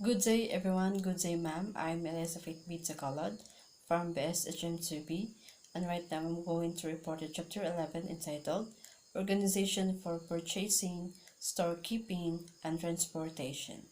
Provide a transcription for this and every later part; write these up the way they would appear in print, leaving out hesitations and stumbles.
Good day, everyone. Good day, ma'am. I'm Elaiza Taculod from BSHM2B, and right now I'm going to report a chapter 11 entitled Organization for Purchasing, Storekeeping, and Transportation.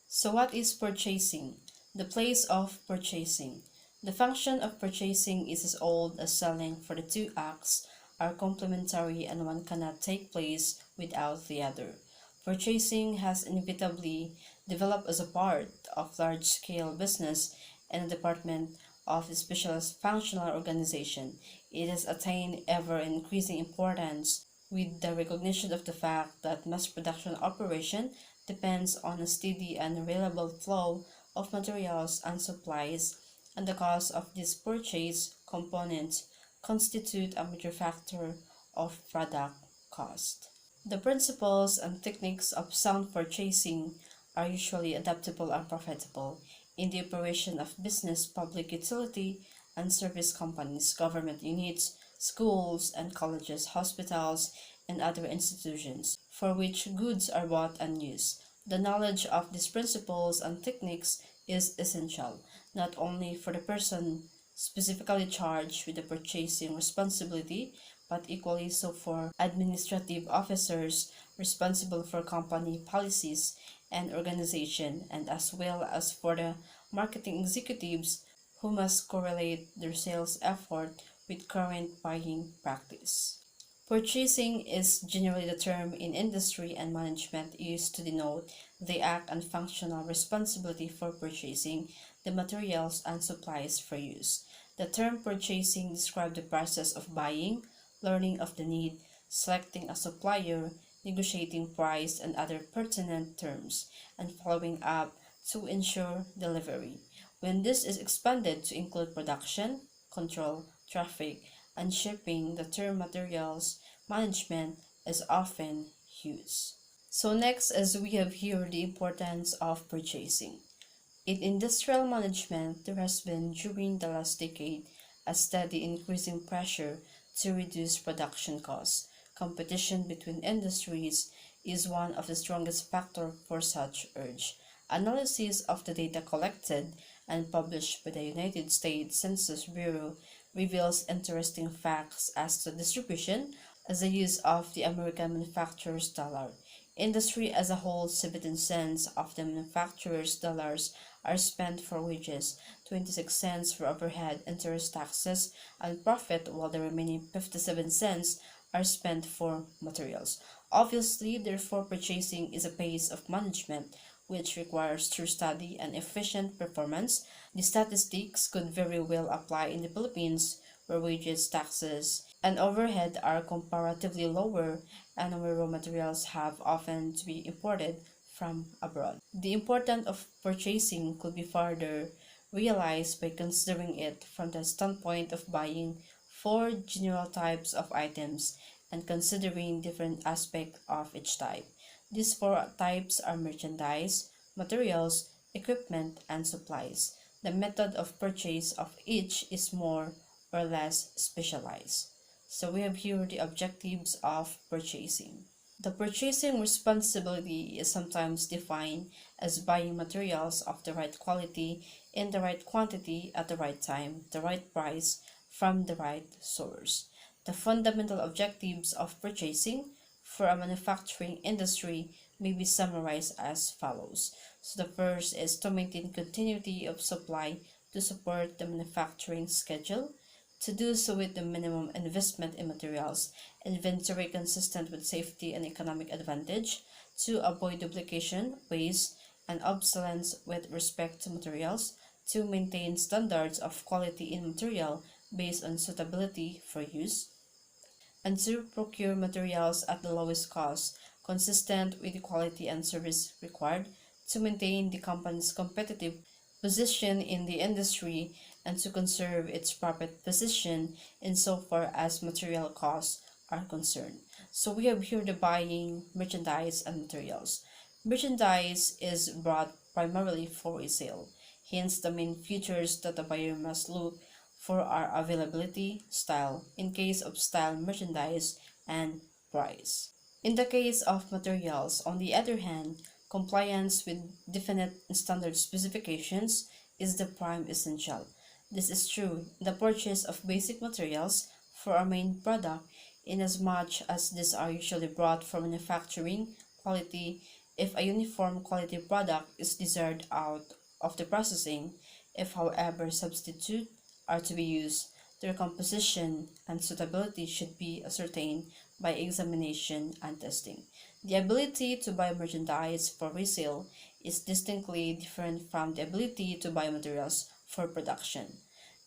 So, what is purchasing? The place of purchasing. The function of purchasing is as old as selling, for the two acts are complementary and one cannot take place without the other. Purchasing has inevitably developed as a part of large scale business and a department of the specialist functional organization. It has attained ever increasing importance with the recognition of the fact that mass production operation depends on a steady and reliable flow of materials and supplies, and the cost of these purchase components constitute a major factor of product cost. The principles and techniques of sound purchasing are usually adaptable and profitable in the operation of business, public utility, and service companies, government units, schools and colleges, hospitals, and other institutions for which goods are bought and used. The knowledge of these principles and techniques is essential, not only for the person specifically charged with the purchasing responsibility, but equally so for administrative officers responsible for company policies and organization, and as well as for the marketing executives who must correlate their sales effort with current buying practice. Purchasing is generally the term in industry and management used to denote the act and functional responsibility for purchasing the materials and supplies for use. The term purchasing describes the process of buying, learning of the need, selecting a supplier, negotiating price and other pertinent terms, and following up to ensure delivery. When this is expanded to include production, control, traffic, and shipping, the term materials management is often used. So next, as we have here the importance of purchasing. In industrial management, there has been during the last decade a steady increasing pressure to reduce production costs. Competition between industries is one of the strongest factors for such urge. Analysis of the data collected and published by the United States Census Bureau reveals interesting facts as to distribution as the use of the American manufacturer's dollar. Industry as a whole, 17 cents of the manufacturer's dollars are spent for wages, 26 cents for overhead, interest, taxes, and profit, while the remaining 57 cents are spent for materials. Obviously, therefore, purchasing is a pace of management which requires true study and efficient performance. The statistics could very well apply in the Philippines, where wages, taxes, and overhead are comparatively lower and where raw materials have often to be imported from abroad. The importance of purchasing could be further realized by considering it from the standpoint of buying four general types of items and considering different aspects of each type. These four types are merchandise, materials, equipment, and supplies. The method of purchase of each is more or less specialized. So we have here the objectives of purchasing. The purchasing responsibility is sometimes defined as buying materials of the right quality in the right quantity at the right time, the right price, from the right source. The fundamental objectives of purchasing for a manufacturing industry may be summarized as follows. So the first is to maintain continuity of supply to support the manufacturing schedule, to do so with the minimum investment in materials, inventory consistent with safety and economic advantage, to avoid duplication, waste, and obsolescence with respect to materials, to maintain standards of quality in material based on suitability for use, and to procure materials at the lowest cost, consistent with the quality and service required, to maintain the company's competitive position in the industry, and to conserve its profit position insofar as material costs are concerned. So we have here the buying, merchandise, and materials. Merchandise is bought primarily for resale. Hence, the main features that the buyer must look for are availability, style, in case of style merchandise, and price. In the case of materials, on the other hand, Compliance with definite standard specifications is the prime essential. This is true in the purchase of basic materials for our main product, inasmuch as these are usually brought from manufacturing quality. If a uniform quality product is desired out of the processing, if however substitute are to be used, their composition and suitability should be ascertained by examination and testing. The ability to buy merchandise for resale is distinctly different from the ability to buy materials for production.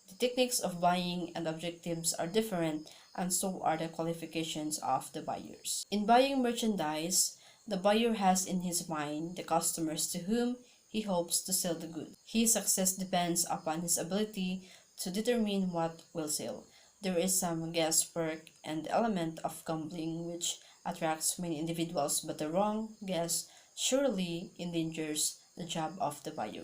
The techniques of buying and objectives are different, and so are the qualifications of the buyers. In buying merchandise, the buyer has in his mind the customers to whom he hopes to sell the goods. His success depends upon his ability to determine what will sell. There is some guesswork and the element of gambling which attracts many individuals, but the wrong guess surely endangers the job of the buyer.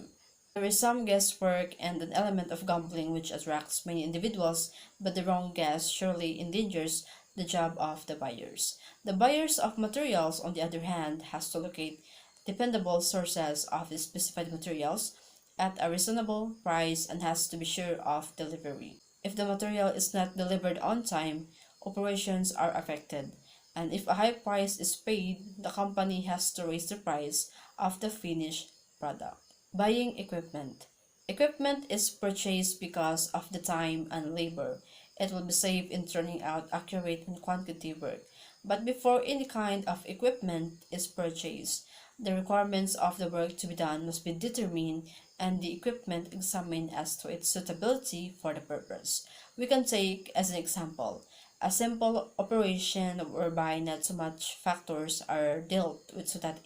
There is some guesswork and an element of gambling which attracts many individuals, but the wrong guess surely endangers the job of the buyers. The buyers of materials, on the other hand, has to locate dependable sources of the specified materials at a reasonable price and has to be sure of delivery. If the material is not delivered on time, operations are affected, and if a high price is paid, the company has to raise the price of the finished product. Buying equipment. Equipment is purchased because of the time and labor. It will be saved in turning out accurate and quantity work. But before any kind of equipment is purchased, the requirements of the work to be done must be determined and the equipment examined as to its suitability for the purpose. We can take as an example a simple operation whereby not so much factors are dealt with so that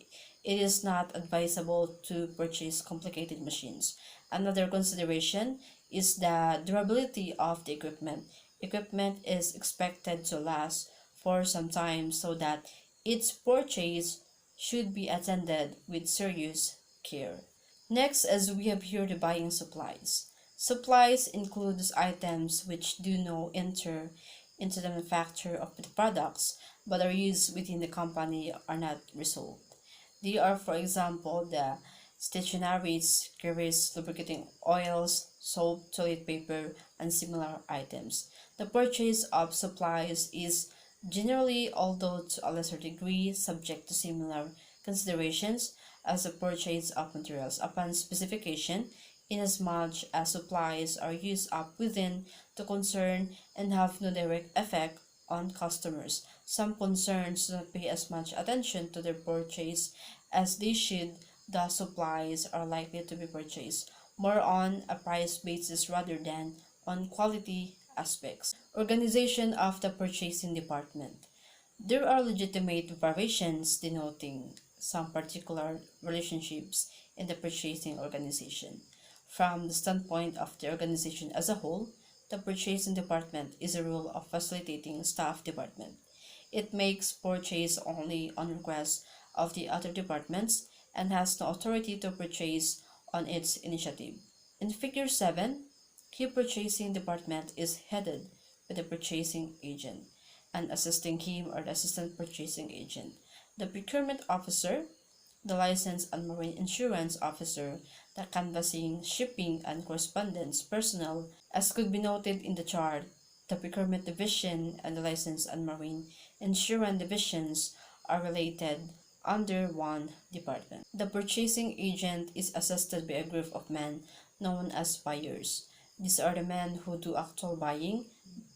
it is not advisable to purchase complicated machines. Another consideration is the durability of the equipment. Equipment is expected to last for some time so that its purchase should be attended with serious care. Next, as we have here the buying supplies. Supplies includes items which do not enter into the manufacture of the products but are used within the company are not resold. They are, for example, the stationaries, grease, lubricating oils, soap, toilet paper, and similar items. The purchase of supplies is generally, although to a lesser degree, subject to similar considerations as the purchase of materials upon specification, inasmuch as supplies are used up within the concern and have no direct effect on customers. Some concerns do not pay as much attention to their purchase as they should. The supplies are likely to be purchased more on a price basis rather than on quality aspects. Organization of the purchasing department. There are legitimate variations denoting some particular relationships in the purchasing organization. From the standpoint of the organization as a whole, the purchasing department is a rule of facilitating staff department. It makes purchase only on request of the other departments and has no authority to purchase on its initiative. In Figure 7, key purchasing department is headed by the purchasing agent, and assisting him or the assistant purchasing agent, the procurement officer, the license and marine insurance officer, the canvassing, shipping, and correspondence personnel. As could be noted in the chart, the procurement division and the license and marine insurance divisions are related under one department. The purchasing agent is assisted by a group of men known as buyers. These are the men who do actual buying.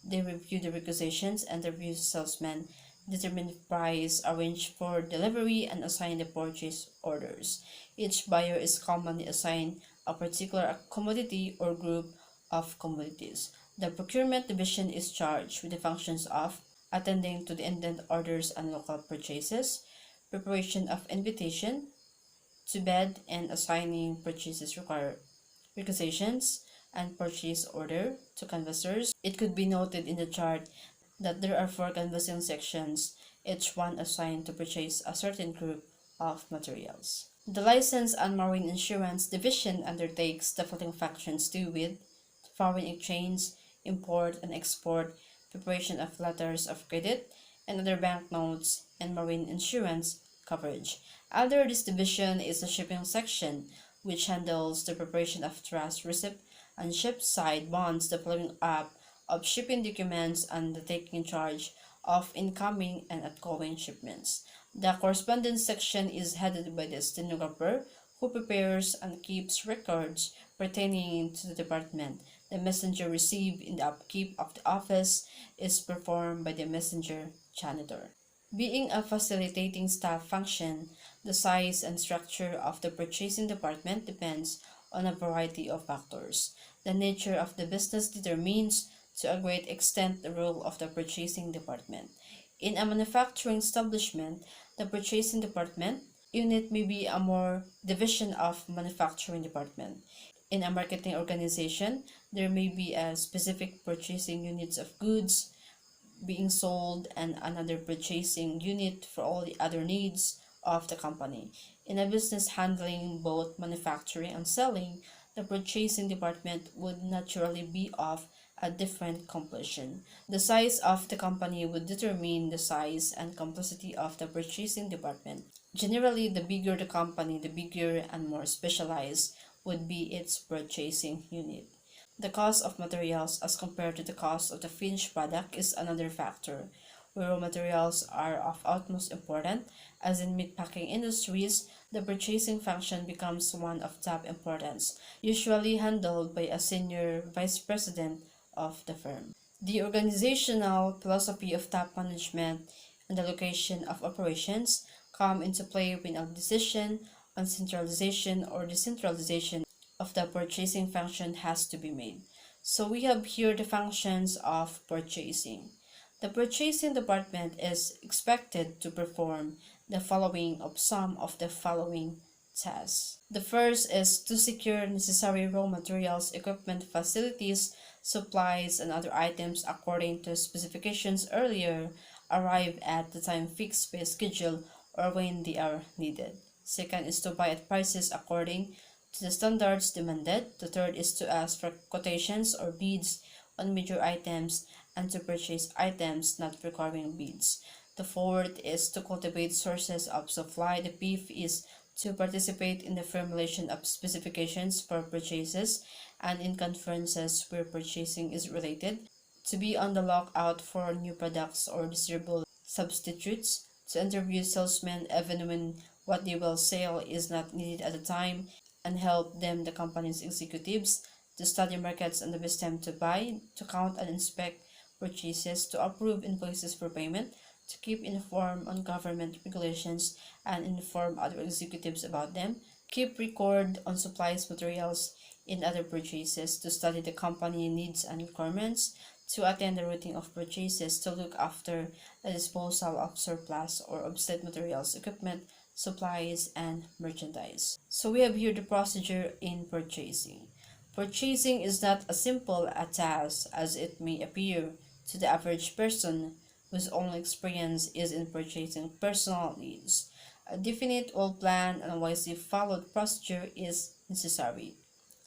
They review the requisitions and review salesmen, determine price, arrange for delivery, and assign the purchase orders. Each buyer is commonly assigned a particular commodity or group of commodities. The procurement division is charged with the functions of attending to the indent orders and local purchases, preparation of invitation to bed, and assigning purchases requisitions and purchase order to canvassers. It could be noted in the chart that there are 4 canvassing sections, each one assigned to purchase a certain group of materials. The License and Marine Insurance Division undertakes the following functions to with foreign exchange, import and export, preparation of letters of credit and other banknotes, and marine insurance coverage. Under this division is the shipping section, which handles the preparation of trust receipt and ship side bonds, the following up of shipping documents, and the taking charge of incoming and outgoing shipments. The correspondence section is headed by the stenographer, who prepares and keeps records pertaining to the department. The messenger received in the upkeep of the office is performed by the messenger janitor. Being a facilitating staff function, the size and structure of the purchasing department depends on a variety of factors. The nature of the business determines to a great extent the role of the purchasing department. In a manufacturing establishment, the purchasing department unit may be a more division of manufacturing department. In a marketing organization, there may be a specific purchasing units of goods being sold and another purchasing unit for all the other needs of the company. In a business handling both manufacturing and selling, the purchasing department would naturally be of a different complexion. The size of the company would determine the size and complexity of the purchasing department. Generally, the bigger the company, the bigger and more specialized would be its purchasing unit. The cost of materials as compared to the cost of the finished product is another factor, where raw materials are of utmost importance. As in meatpacking industries, the purchasing function becomes one of top importance, usually handled by a senior vice president of the firm. The organizational philosophy of top management and the location of operations come into play when a decision on centralization or decentralization of the purchasing function has to be made. So we have here the functions of purchasing. The purchasing department is expected to perform the following of some of the following tasks. The first is to secure necessary raw materials, equipment, facilities, supplies, and other items according to specifications earlier arrive at the time fixed by schedule or when they are needed. Second is to buy at prices according to the standards demanded. The third is to ask for quotations or bids on major items and to purchase items not requiring bids. The fourth is to cultivate sources of supply. The fifth is to participate in the formulation of specifications for purchases and in conferences where purchasing is related. To be on the lookout for new products or desirable substitutes. To interview salesmen even when what they will sell is not needed at the time and help them, the company's executives, to study markets and the best time to buy, to count and inspect purchases, to approve invoices for payment, to keep informed on government regulations and inform other executives about them, keep record on supplies, materials, and other purchases, to study the company needs and requirements, to attend the routing of purchases, to look after the disposal of surplus or obsolete materials, equipment, supplies, and merchandise. So we have here the procedure in purchasing. Purchasing is not as simple a task as it may appear to the average person whose only experience is in purchasing personal needs. A definite, well-planned, and wisely followed procedure is necessary.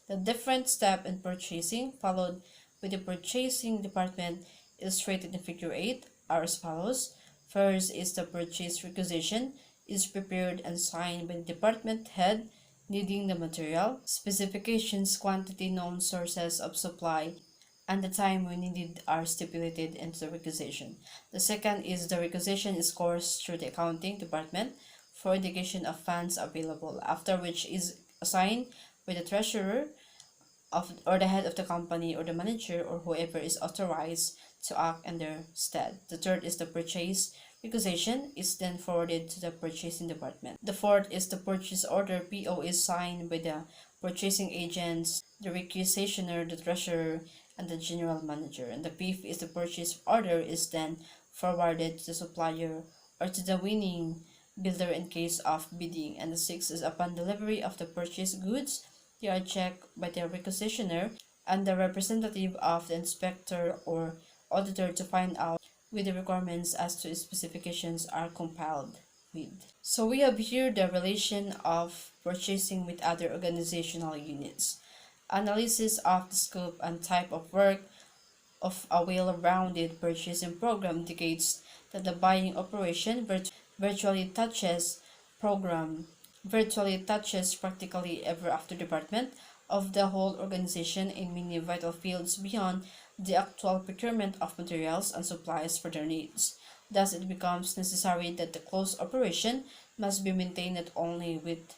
The different step in purchasing followed by the purchasing department illustrated in Figure 8 are as follows. First is the purchase requisition is prepared and signed by the department head needing the material, specifications, quantity, known sources of supply, and the time when needed are stipulated into the requisition. The second is the requisition is coursed through the accounting department for indication of funds available, after which is assigned by the treasurer or the head of the company or the manager or whoever is authorized to act in their stead. The third is the purchase requisition is then forwarded to the purchasing department. The fourth is the purchase order. PO is signed by the purchasing agents, the requisitioner, the treasurer, and the general manager. And the fifth is the purchase order is then forwarded to the supplier or to the winning bidder in case of bidding. And the sixth is upon delivery of the purchased goods, they are checked by the requisitioner and the representative of the inspector or auditor to find out with the requirements as to specifications are compiled with. So we have here the relation of purchasing with other organizational units. Analysis of the scope and type of work of a well-rounded purchasing program indicates that the buying operation virtually touches program virtually touches practically every active department of the whole organization in many vital fields beyond the actual procurement of materials and supplies for their needs. Thus, it becomes necessary that the close operation must be maintained not only with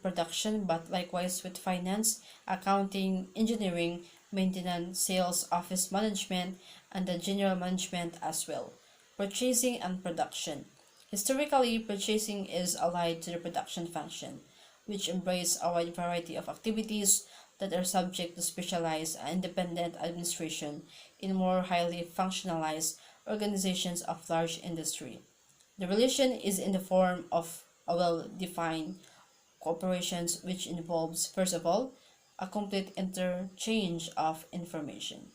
production, but likewise with finance, accounting, engineering, maintenance, sales, office management, and the general management as well. Purchasing and production. Historically, purchasing is allied to the production function, which embrace a wide variety of activities that are subject to specialized and independent administration in more highly functionalized organizations of large industry. The relation is in the form of a well-defined cooperation which involves, first of all, a complete interchange of information.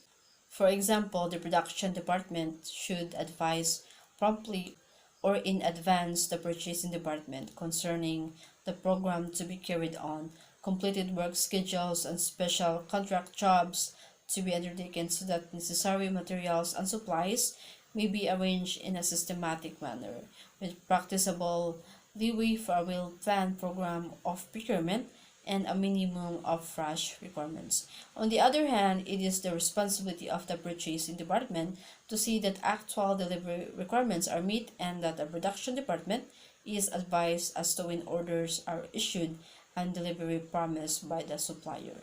For example, the production department should advise promptly or in advance the purchasing department concerning the program to be carried on, completed work schedules, and special contract jobs to be undertaken so that necessary materials and supplies may be arranged in a systematic manner, with practicable leeway for a well-planned program of procurement and a minimum of fresh requirements. On the other hand, it is the responsibility of the purchasing department to see that actual delivery requirements are met and that the production department is advised as to when orders are issued and delivery promised by the supplier.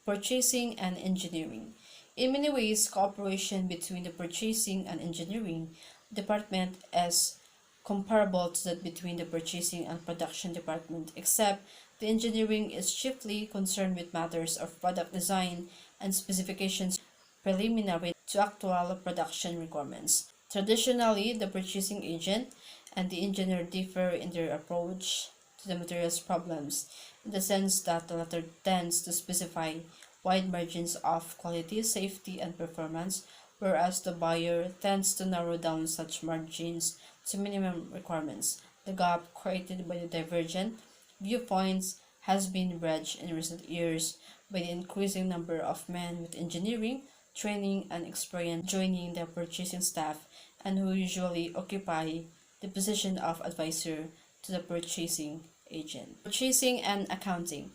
Purchasing and engineering. In many ways, cooperation between the purchasing and engineering department is comparable to that between the purchasing and production department, except the engineering is chiefly concerned with matters of product design and specifications preliminary to actual production requirements. Traditionally, the purchasing agent and the engineer differ in their approach to the materials problems, in the sense that the latter tends to specify wide margins of quality, safety, and performance, whereas the buyer tends to narrow down such margins to minimum requirements. The gap created by the divergent viewpoints has been bridged in recent years by the increasing number of men with engineering, training, and experience joining the purchasing staff and who usually occupy the position of advisor to the purchasing agent. Purchasing and accounting.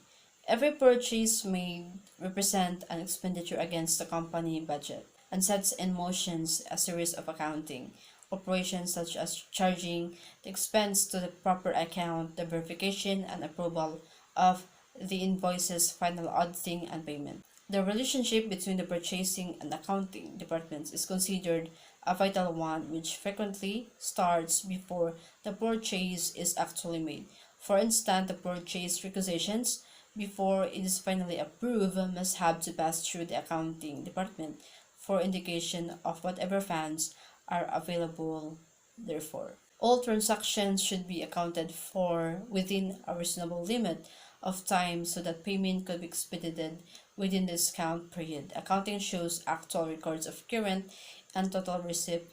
Every purchase made represent an expenditure against the company budget and sets in motion a series of accounting operations such as charging the expense to the proper account, the verification and approval of the invoices, final auditing, and payment. The relationship between the purchasing and accounting departments is considered a vital one which frequently starts before the purchase is actually made. For instance, the purchase requisitions before it is finally approved must have to pass through the accounting department for indication of whatever funds are available. Therefore, all transactions should be accounted for within a reasonable limit of time so that payment could be expedited within the discount period. Accounting shows actual records of current and total receipt,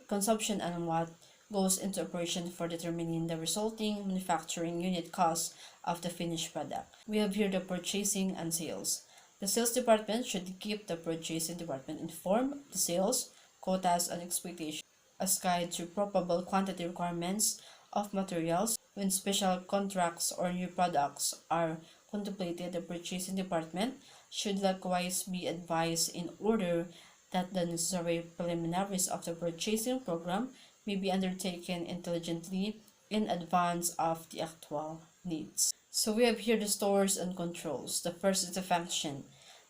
consumption, and what goes into operation for determining the resulting manufacturing unit cost of the finished product. We have here the purchasing and sales. The sales department should keep the purchasing department informed of the sales, quotas, and expectations as guide to probable quantity requirements of materials. When special contracts or new products are contemplated, the purchasing department should likewise be advised in order that the necessary preliminaries of the purchasing program may be undertaken intelligently in advance of the actual needs. So we have here the stores and controls. The first is the function.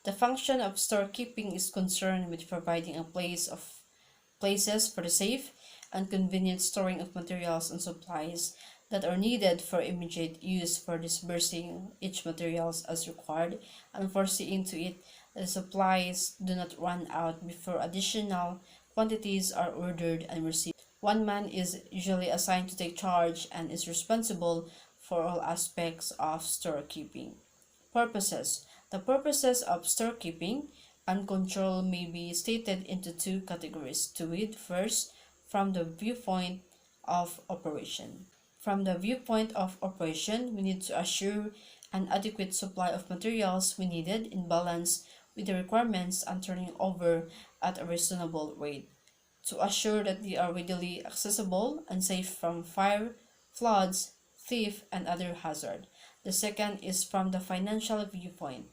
The function of storekeeping is concerned with providing a places for the safe and convenient storing of materials and supplies that are needed for immediate use, for disbursing each materials as required and for seeing to it that the supplies do not run out before additional quantities are ordered and received. One man is usually assigned to take charge and is responsible for all aspects of storekeeping. Purposes. The purposes of storekeeping and control may be stated into two categories. To read first, from the viewpoint of operation. From the viewpoint of operation, we need to assure an adequate supply of materials we needed in balance with the requirements and turning over at a reasonable rate. To assure that they are readily accessible and safe from fire, floods, thief, and other hazard. The second is from the financial viewpoint,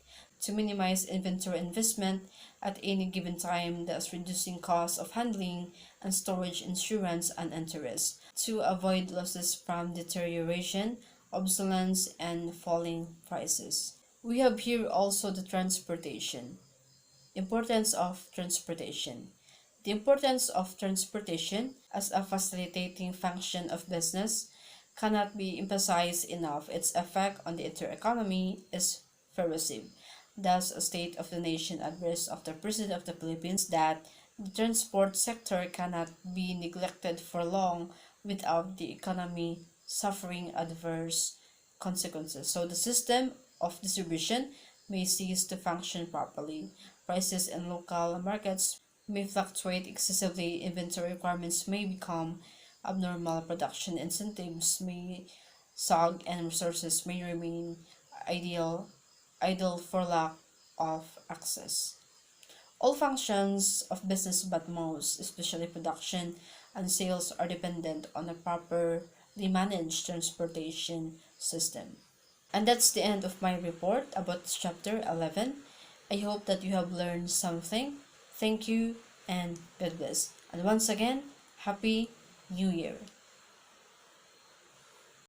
to minimize inventory investment at any given time, thus reducing costs of handling and storage, insurance, and interest, to avoid losses from deterioration, obsolescence, and falling prices. We have here also the transportation. Importance of transportation. The importance of transportation as a facilitating function of business cannot be emphasized enough. Its effect on the entire economy is pervasive. Thus, a State of the Nation address of the President of the Philippines that the transport sector cannot be neglected for long without the economy suffering adverse consequences. So the system of distribution may cease to function properly. Prices in local markets may fluctuate excessively, inventory requirements may become abnormal, production incentives may sag, and resources may remain idle for lack of access. All functions of business, but most, especially production and sales, are dependent on a properly managed transportation system. And that's the end of my report about chapter 11. I hope that you have learned something. Thank you and God bless. And once again, Happy New Year.